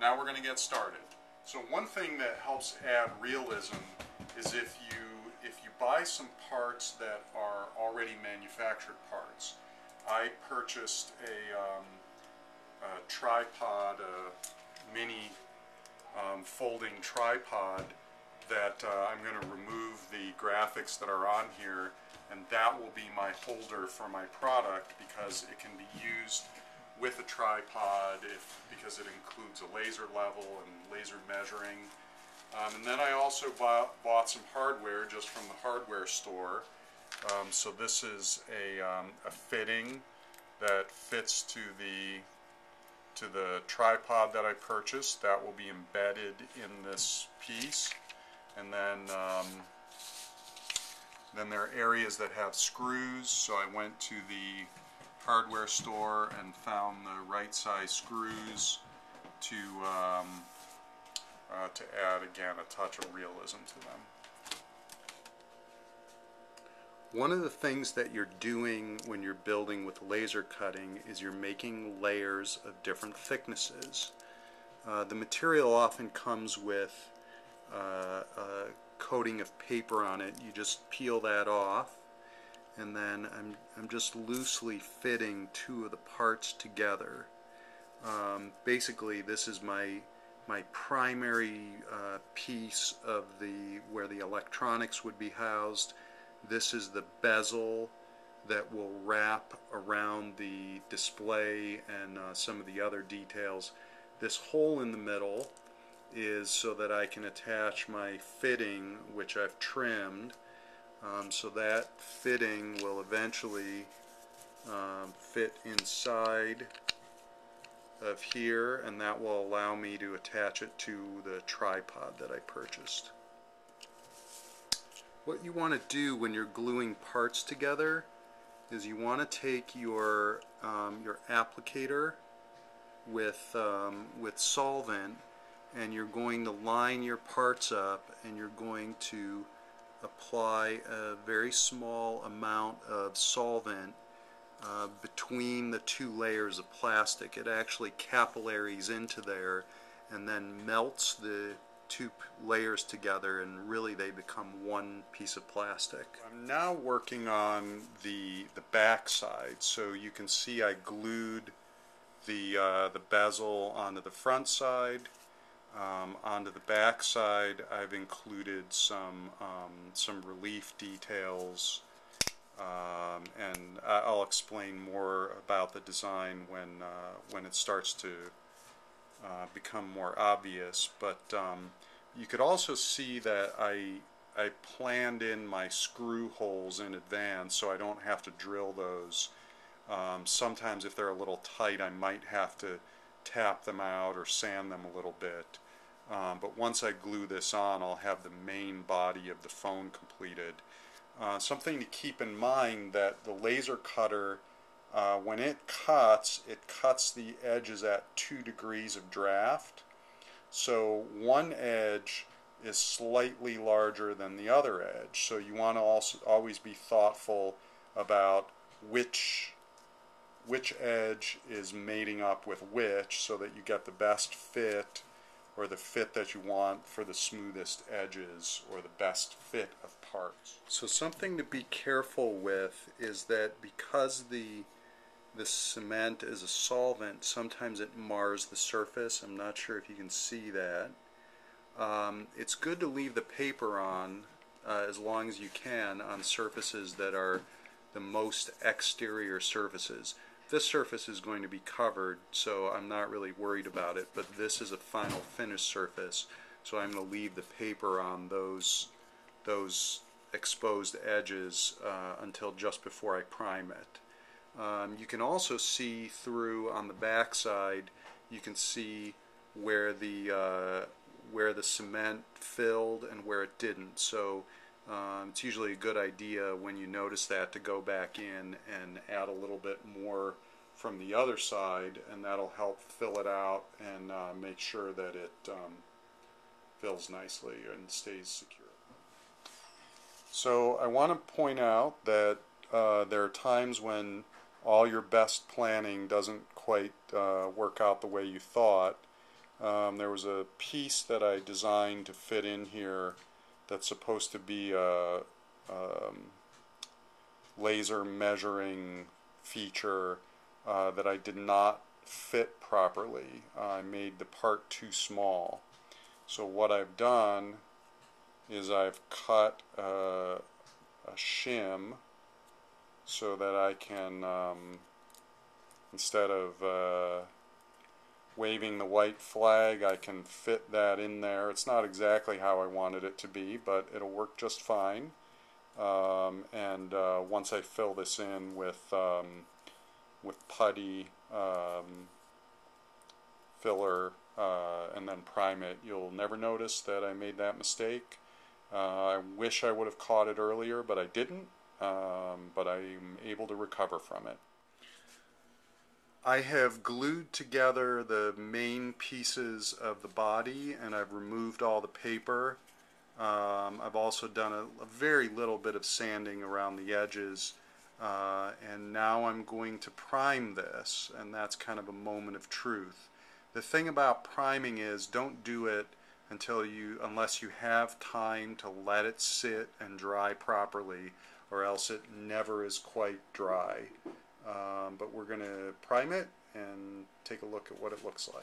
now we're going to get started. So one thing that helps add realism is if you buy some parts that are already manufactured parts. I purchased a tripod, a mini folding tripod that I'm going to remove the graphics that are on here, and that will be my holder for my product because it can be used with a tripod because it includes a laser level and laser measuring. And then I also bought some hardware just from the hardware store. So this is a fitting that fits to the tripod that I purchased. That will be embedded in this piece. And then there are areas that have screws, so I went to the hardware store and found the right size screws to add, again, a touch of realism to them. One of the things that you're doing when you're building with laser cutting is you're making layers of different thicknesses. The material often comes with a coating of paper on it. You just peel that off, and then I'm just loosely fitting two of the parts together. Basically, this is my primary piece of where the electronics would be housed. This is the bezel that will wrap around the display and some of the other details. This hole in the middle is so that I can attach my fitting, which I've trimmed. So that fitting will eventually fit inside of here, and that will allow me to attach it to the tripod that I purchased. What you want to do when you're gluing parts together is you want to take your applicator with solvent, and you're going to line your parts up, and you're going to apply a very small amount of solvent between the two layers of plastic. It actually capillaries into there and then melts the two layers together, and really they become one piece of plastic. I'm now working on the back side, so you can see I glued the bezel onto the front side. Onto the back side, I've included some relief details, and I'll explain more about the design when it starts to become more obvious. But you could also see that I planned in my screw holes in advance, so I don't have to drill those. Sometimes if they're a little tight, I might have to tap them out or sand them a little bit. But once I glue this on, I'll have the main body of the phone completed. Something to keep in mind, that the laser cutter, when it cuts the edges at 2 degrees of draft. So one edge is slightly larger than the other edge. So you want to also always be thoughtful about which edge is mating up with which, so that you get the best fit, or the fit that you want for the smoothest edges, or the best fit of parts. So something to be careful with is that because the cement is a solvent, sometimes it mars the surface. I'm not sure if you can see that. It's good to leave the paper on as long as you can on surfaces that are the most exterior surfaces. This surface is going to be covered, so I'm not really worried about it, but this is a final finish surface, so I'm going to leave the paper on those exposed edges until just before I prime it. You can also see through on the back side, you can see where the cement filled and where it didn't. So it's usually a good idea when you notice that to go back in and add a little bit more from the other side, and that'll help fill it out and make sure that it fills nicely and stays secure. So I want to point out that there are times when all your best planning doesn't quite work out the way you thought. There was a piece that I designed to fit in here that's supposed to be a laser measuring feature that I did not fit properly. I made the part too small. So what I've done is I've cut a shim so that I can, instead of waving the white flag, I can fit that in there. It's not exactly how I wanted it to be, but it'll work just fine. Once I fill this in with putty, filler, and then prime it, you'll never notice that I made that mistake. I wish I would have caught it earlier, but I didn't. But I'm able to recover from it. I have glued together the main pieces of the body, and I've removed all the paper. I've also done a very little bit of sanding around the edges, and now I'm going to prime this, and that's kind of a moment of truth. The thing about priming is, don't do it unless you have time to let it sit and dry properly, or else it never is quite dry. But we're going to prime it and take a look at what it looks like.